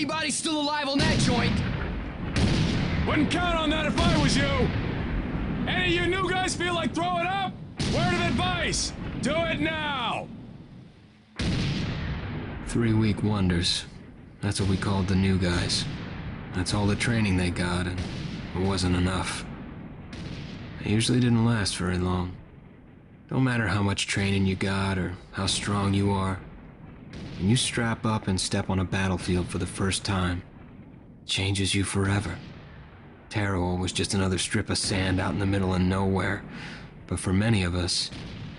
anybody still alive on that joint. Wouldn't count on that if I was you. Any of you new guys feel like throwing up? Word of advice, do it now. 3-week wonders. That's what we called the new guys. That's all the training they got, and it wasn't enough. They usually didn't last very long. Don't matter how much training you got or how strong you are. When you strap up and step on a battlefield for the first time, it changes you forever. Terror was just another strip of sand out in the middle of nowhere, but for many of us,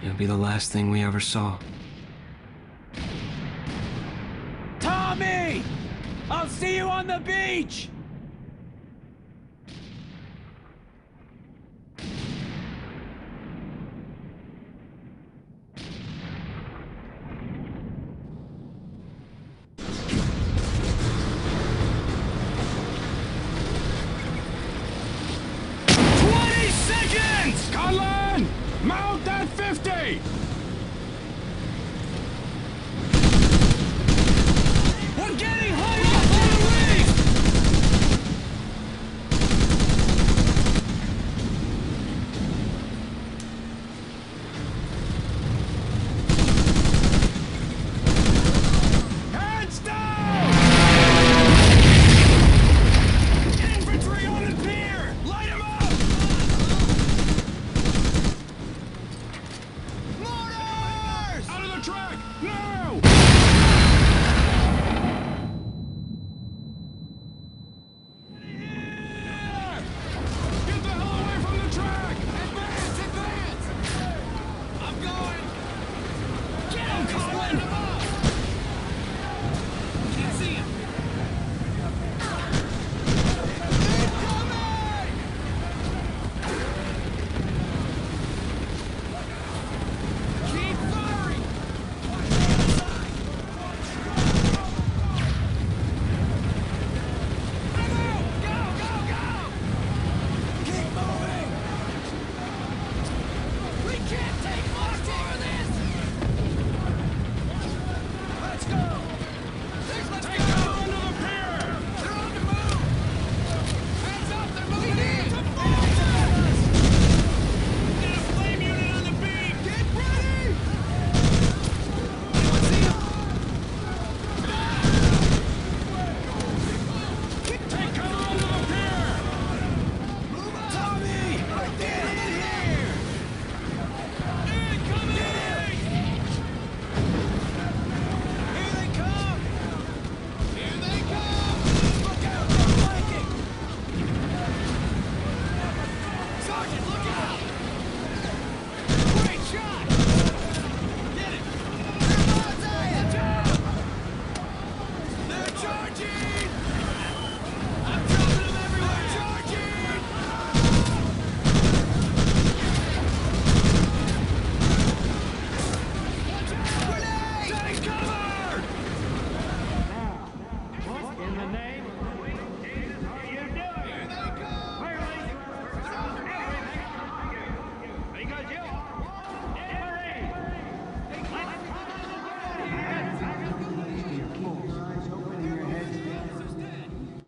it'll be the last thing we ever saw. Tommy! I'll see you on the beach! Conlan! Mount that 50! We're getting high up on the reef! Hands down! Infantry on the pier! Light 'em up! Mortars! Out of the track! Now! Get the hell away from the track! Advance! Advance! I'm going! Get him, Colin! Can't see him! Keep firing! Go, go, go! Keep moving! We can't take much more of this! Let's go! Let's Take go! cover under the pier! They're on the move! Hands up, they're moving in! Get a flame unit on the beam! Get ready! Anyone see him? Take cover under the pier! Move up! Tommy! Get in here! Incoming! Here they come! Here they come! Look out! They're flanking! Sergeant, look out! Great shot! Get it! They're charging! I'm dropping them everywhere! Charging! Grenade! Take cover! What in the name of sweet Jesus are you doing? Here they come! Because you are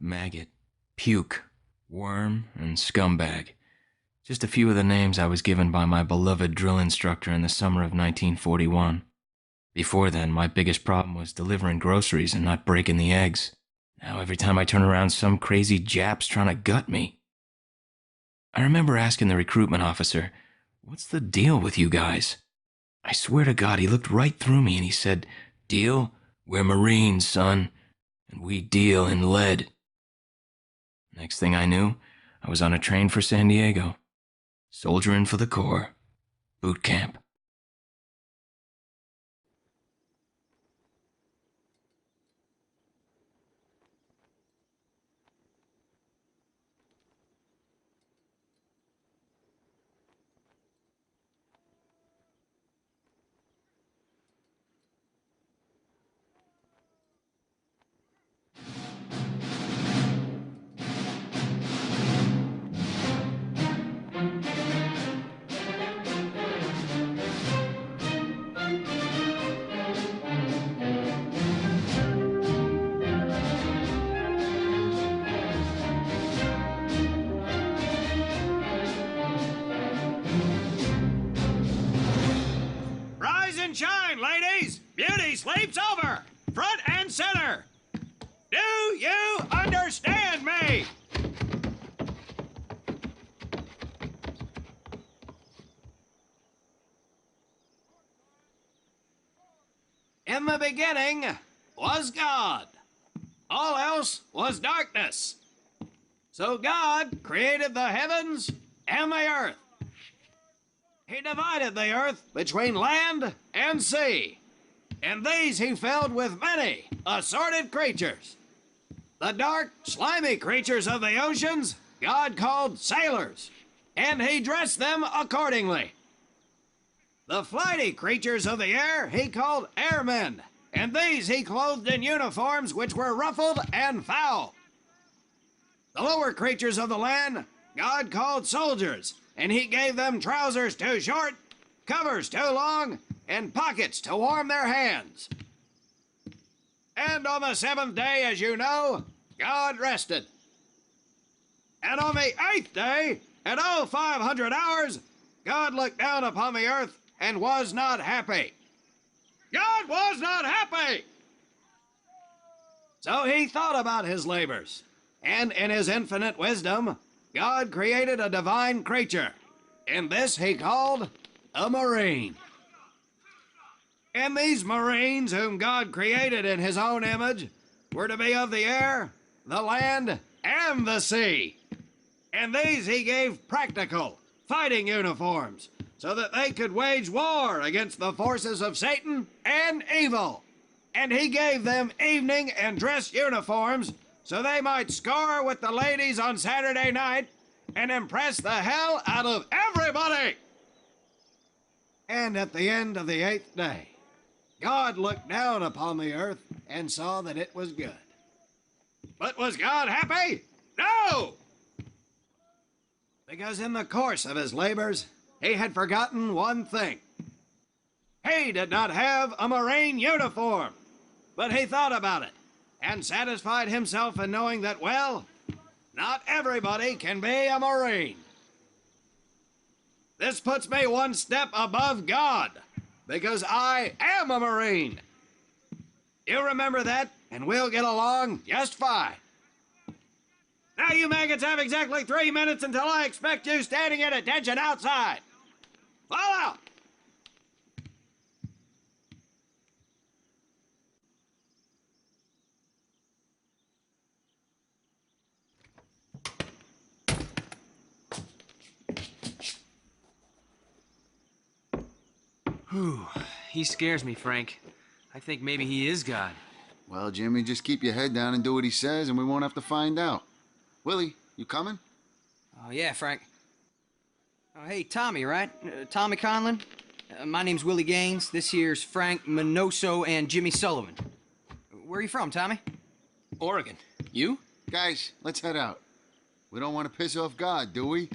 Maggot, puke, worm, and scumbag. Just a few of the names I was given by my beloved drill instructor in the summer of 1941. Before then, my biggest problem was delivering groceries and not breaking the eggs. Now every time I turn around, some crazy Jap's trying to gut me. I remember asking the recruitment officer, "What's the deal with you guys?" I swear to God, he looked right through me and he said, "Deal? We're Marines, son, and we deal in lead." Next thing I knew, I was on a train for San Diego. Soldiering for the Corps. Boot camp. beginning was God. All else was darkness. So God created the heavens and the earth. He divided the earth between land and sea, and these he filled with many assorted creatures. The dark, slimy creatures of the oceans God called sailors, and he dressed them accordingly. The flighty creatures of the air he called airmen, and these he clothed in uniforms which were ruffled and foul. The lower creatures of the land God called soldiers, and he gave them trousers too short, covers too long, and pockets to warm their hands. And on the seventh day, as you know, God rested. And on the eighth day, at 0500 hours, God looked down upon the earth and was not happy. God was not happy! So he thought about his labors, and in his infinite wisdom, God created a divine creature, and this he called a marine. And these marines, whom God created in his own image, were to be of the air, the land, and the sea. And these he gave practical, fighting uniforms, so that they could wage war against the forces of Satan and evil. And he gave them evening and dress uniforms, so they might score with the ladies on Saturday night and impress the hell out of everybody. And at the end of the eighth day, God looked down upon the earth and saw that it was good. But was God happy? No! Because in the course of his labors, he had forgotten one thing. He did not have a Marine uniform, but he thought about it and satisfied himself in knowing that, well, not everybody can be a Marine. This puts me one step above God, because I am a Marine. You remember that, and we'll get along just fine. Now you maggots have exactly 3 minutes until I expect you standing at attention outside. Fall out! Whew. He scares me, Frank. I think maybe he is God. Well, Jimmy, just keep your head down and do what he says, and we won't have to find out. Willie, you coming? Oh, yeah, Frank. Oh, hey, Tommy, right? Tommy Conlon? My name's Willie Gaines. This here's Frank Minoso and Jimmy Sullivan. Where are you from, Tommy? Oregon. You? Guys, let's head out. We don't want to piss off God, do we?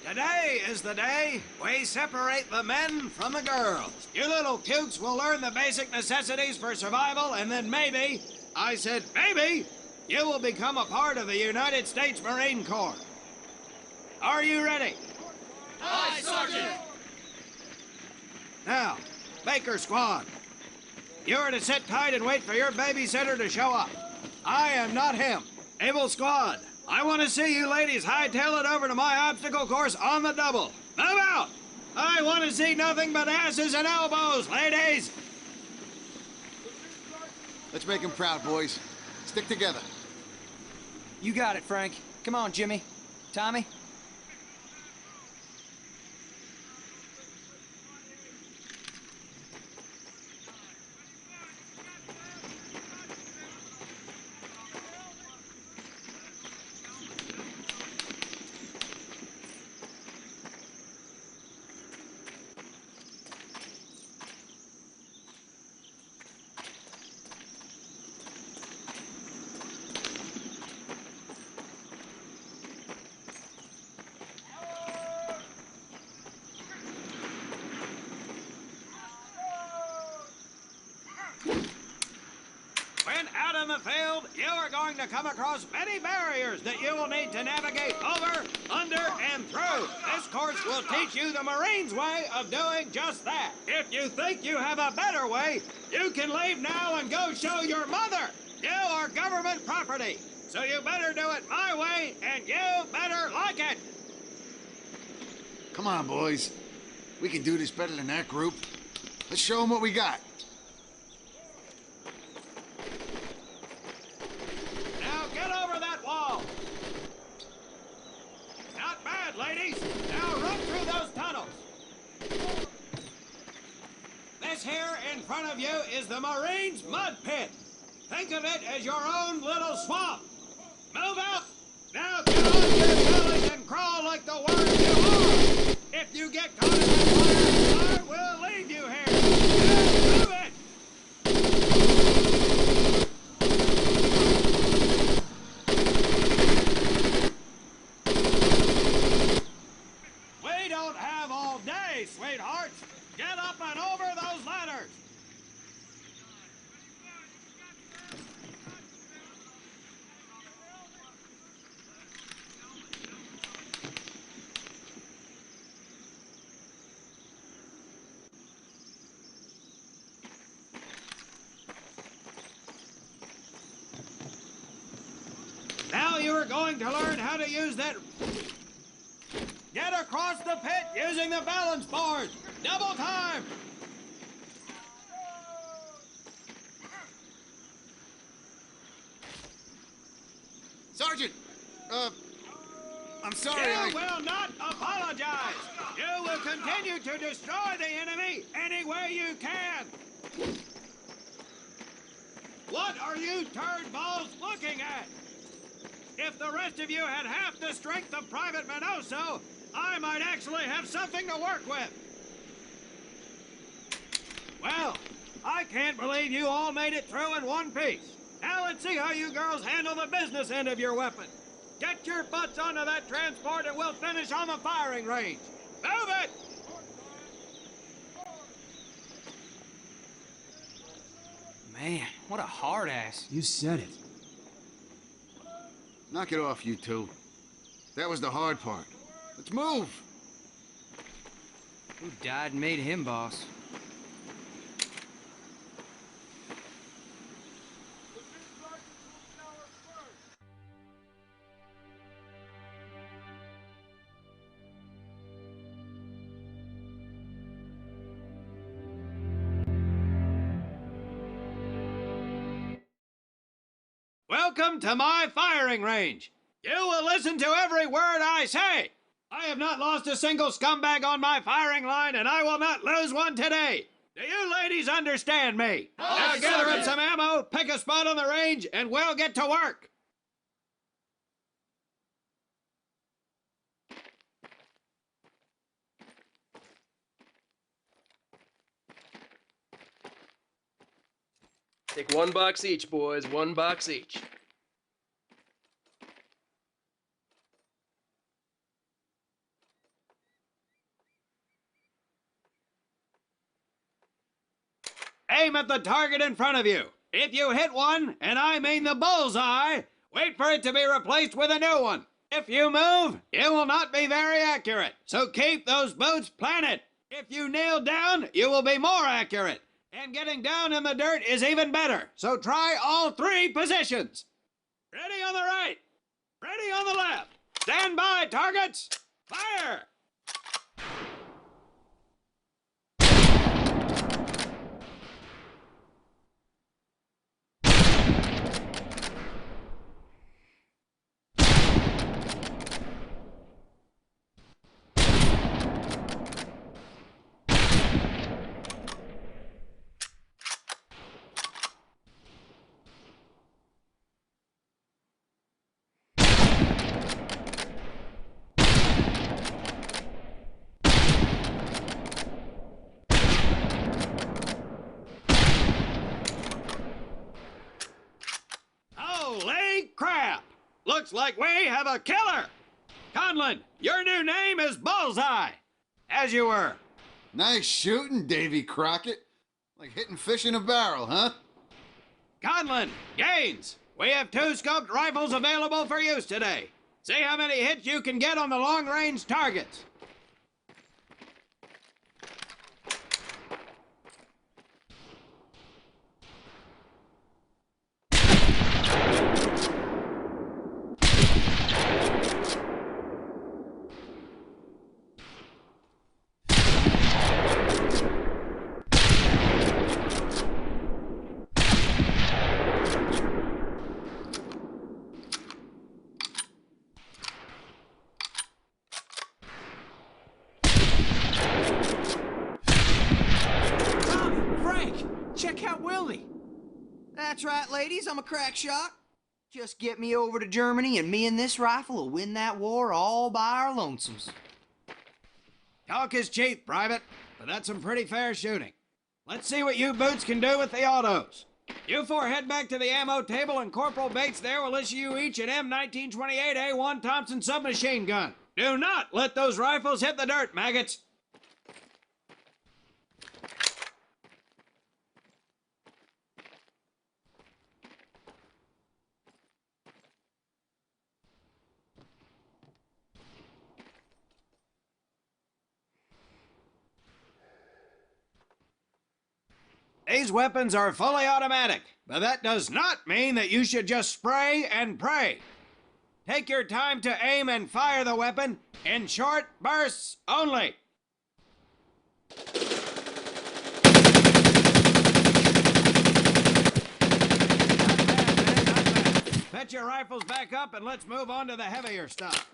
Today is the day we separate the men from the girls. You little pukes will learn the basic necessities for survival, and then maybe, I said maybe, you will become a part of the United States Marine Corps. Are you ready? Aye, Sergeant! Now, Baker Squad, you are to sit tight and wait for your babysitter to show up. I am not him. Able Squad, I want to see you ladies hightail it over to my obstacle course on the double. Move out! I want to see nothing but asses and elbows, ladies! Let's make him proud, boys. Stick together. You got it, Frank. Come on, Jimmy. Tommy? When out in the field, you are going to come across many barriers that you will need to navigate over, under, and through. This course will teach you the Marines' way of doing just that. If you think you have a better way, you can leave now and go show your mother. You are government property, so you better do it my way, and you better like it. Come on, boys. We can do this better than that group. Let's show them what we got. Now get over that wall. Not bad, ladies. Now run through those tunnels. This here in front of you is the Marines' mud pit. Think of it as your own little swamp. Move out. Now get on your bellies and crawl like the worms you are. If you get caught in that fire, I will leave you here. Now move it. We don't have all day, sweethearts. Get up and over those ladders. Now you are going to learn how to use that. Get across the pit using the balance board. Double time. Sergeant! I'm sorry, You will not apologize. You will continue to destroy the enemy any way you can. What are you turd balls looking at? If the rest of you had half the strength of Private Minoso, I might actually have something to work with. Well, I can't believe you all made it through in one piece. Now let's see how you girls handle the business end of your weapon. Get your butts onto that transport and we'll finish on the firing range. Move it! Man, what a hard ass. You said it. Knock it off, you two. That was the hard part. Let's move! Who died and made him boss? Welcome to my firing range. You will listen to every word I say. I have not lost a single scumbag on my firing line, and I will not lose one today. Do you ladies understand me? Now gather up some ammo, pick a spot on the range, and we'll get to work. Take one box each, boys. One box each. Aim at the target in front of you. If you hit one, and I mean the bullseye, wait for it to be replaced with a new one. If you move, it will not be very accurate, so keep those boots planted. If you kneel down, you will be more accurate. And getting down in the dirt is even better, so try all three positions. Ready on the right. Ready on the left. Stand by, targets. Fire! Holy crap! Looks like we have a killer! Conlon, your new name is Bullseye! As you were. Nice shooting, Davy Crockett. Like hitting fish in a barrel, huh? Conlon, Gaines, we have 2 scoped rifles available for use today. See how many hits you can get on the long-range targets. check out Willie. That's right, ladies, I'm a crack shot. Just get me over to Germany and me and this rifle will win that war all by our lonesomes. Talk is cheap, Private, but that's some pretty fair shooting. Let's see what you boots can do with the autos. You four head back to the ammo table and Corporal Bates there will issue you each an M1928A1 Thompson submachine gun. Do not let those rifles hit the dirt, maggots. These weapons are fully automatic, but that does not mean that you should just spray and pray. Take your time to aim and fire the weapon in short bursts only. Set your rifles back up and let's move on to the heavier stuff.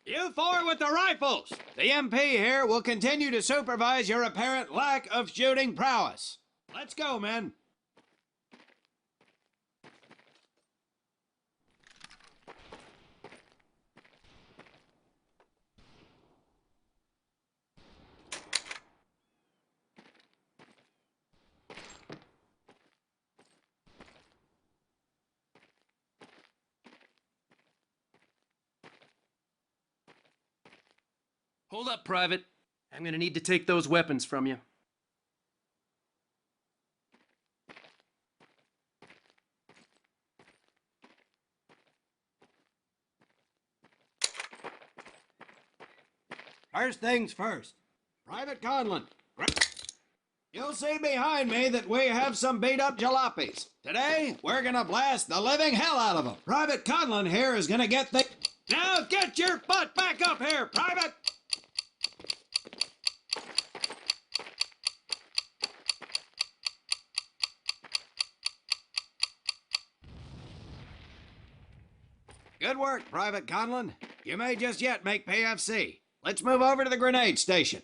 You four with the rifles! The MP here will continue to supervise your apparent lack of shooting prowess. Let's go, men. Hold up, Private. I'm gonna need to take those weapons from you. First things first. Private Conlon. You'll see behind me that we have some beat-up jalopies. Today, we're gonna blast the living hell out of them. Private Conlon here is gonna get the... Now get your butt back up here, Private! Good work, Private Conlon. You may just yet make PFC. Let's move over to the grenade station.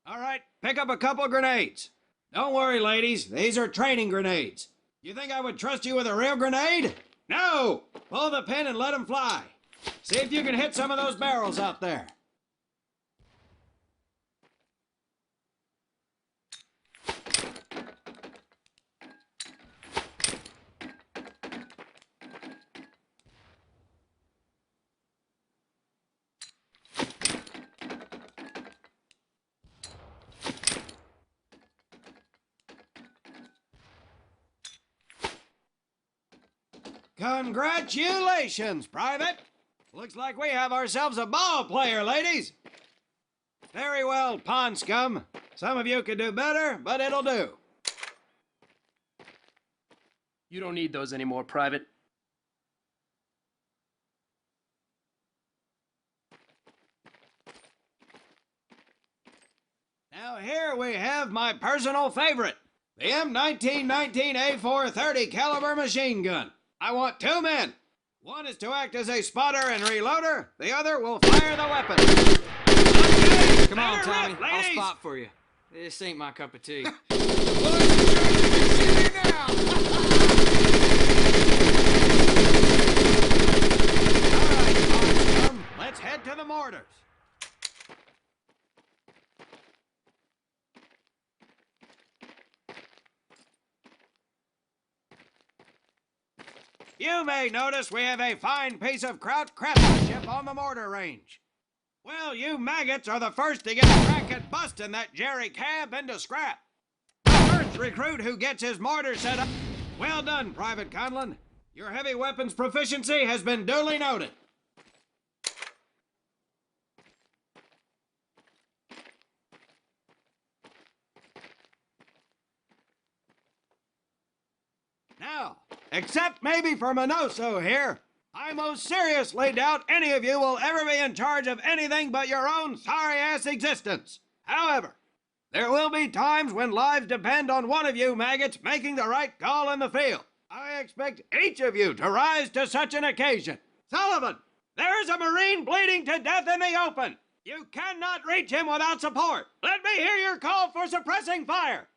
All right, pick up a couple grenades. Don't worry, ladies. These are training grenades. You think I would trust you with a real grenade? No! Pull the pin and let them fly. See if you can hit some of those barrels out there. Congratulations, Private! Looks like we have ourselves a ball player, ladies! Very well, pond scum. Some of you could do better, but it'll do. You don't need those anymore, Private. Now here we have my personal favorite, the M1919A4 30 caliber machine gun. I want two men. One is to act as a spotter and reloader. The other will fire the weapon. Okay, Come on, better Tommy. rip, I'll ladies. spot for you. This ain't my cup of tea. All right, Tom, let's head to the mortars. You may notice we have a fine piece of kraut craftsmanship on the mortar range. Well, you maggots are the first to get a crack at busting that Jerry cab into scrap. The first recruit who gets his mortar set up. Well done, Private Conlon. Your heavy weapons proficiency has been duly noted. Now, except maybe for Minoso here, I most seriously doubt any of you will ever be in charge of anything but your own sorry-ass existence. However, There will be times when lives depend on one of you maggots making the right call in the field. I expect each of you to rise to such an occasion. Sullivan, there's a Marine bleeding to death in the open. You cannot reach him without support. Let me hear your call for suppressing fire.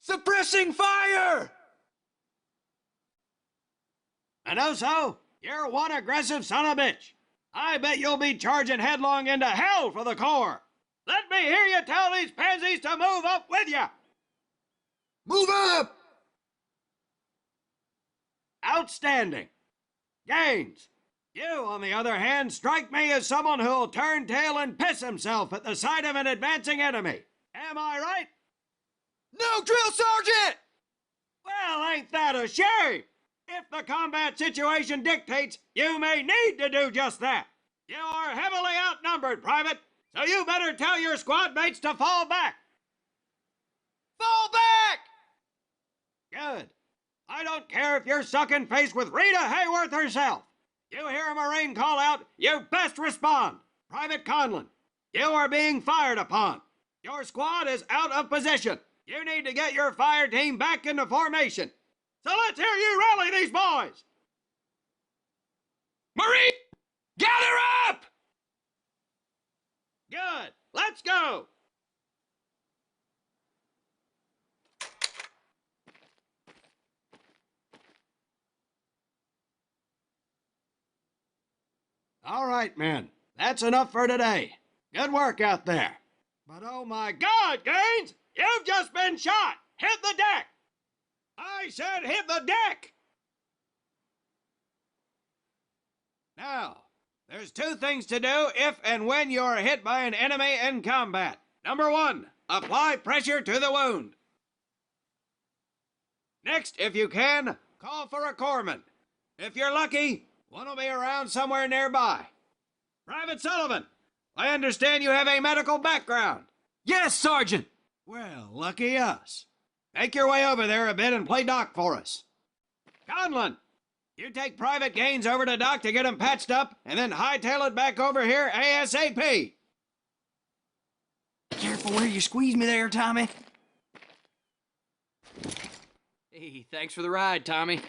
Suppressing fire! Minoso, you're one aggressive son of a bitch. I bet you'll be charging headlong into hell for the Corps. Let me hear you tell these pansies to move up with you. Move up! Outstanding. Gaines, you, on the other hand, strike me as someone who'll turn tail and piss himself at the sight of an advancing enemy. Am I right? No, drill sergeant! Well, ain't that a shame? If the combat situation dictates, you may need to do just that. You are heavily outnumbered, Private, so you better tell your squad mates to fall back. Fall back! Good. I don't care if you're sucking face with Rita Hayworth herself. You hear a Marine call out, you best respond. Private Conlon, you are being fired upon. Your squad is out of position. You need to get your fire team back into formation. So let's hear you rally these boys. Marine! Gather up! Good. Let's go. All right, men. That's enough for today. Good work out there. But oh my God, Gaines! You've just been shot! Hit the deck! I said hit the deck! Now, there's two things to do if and when you're hit by an enemy in combat. Number one, apply pressure to the wound. Next, if you can, call for a corpsman. If you're lucky, one will be around somewhere nearby. Private Sullivan, I understand you have a medical background. Yes, Sergeant! Well, lucky us. Make your way over there a bit and play doc for us. Conlon, you take Private Gaines over to doc to get him patched up, and then hightail it back over here ASAP. Careful where you squeeze me there, Tommy. Hey, thanks for the ride, Tommy.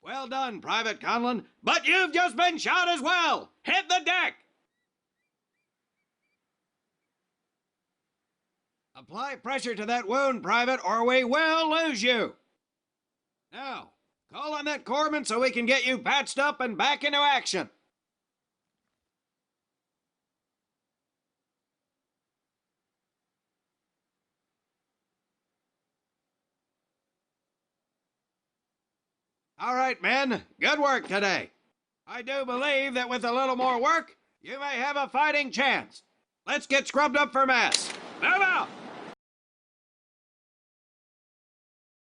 Well done, Private Conlon, but you've just been shot as well. Hit the deck. Apply pressure to that wound, Private, or we will lose you. Now, call on that corpsman so we can get you patched up and back into action. All right, men, good work today. I do believe that with a little more work, you may have a fighting chance. Let's get scrubbed up for mass. Move out!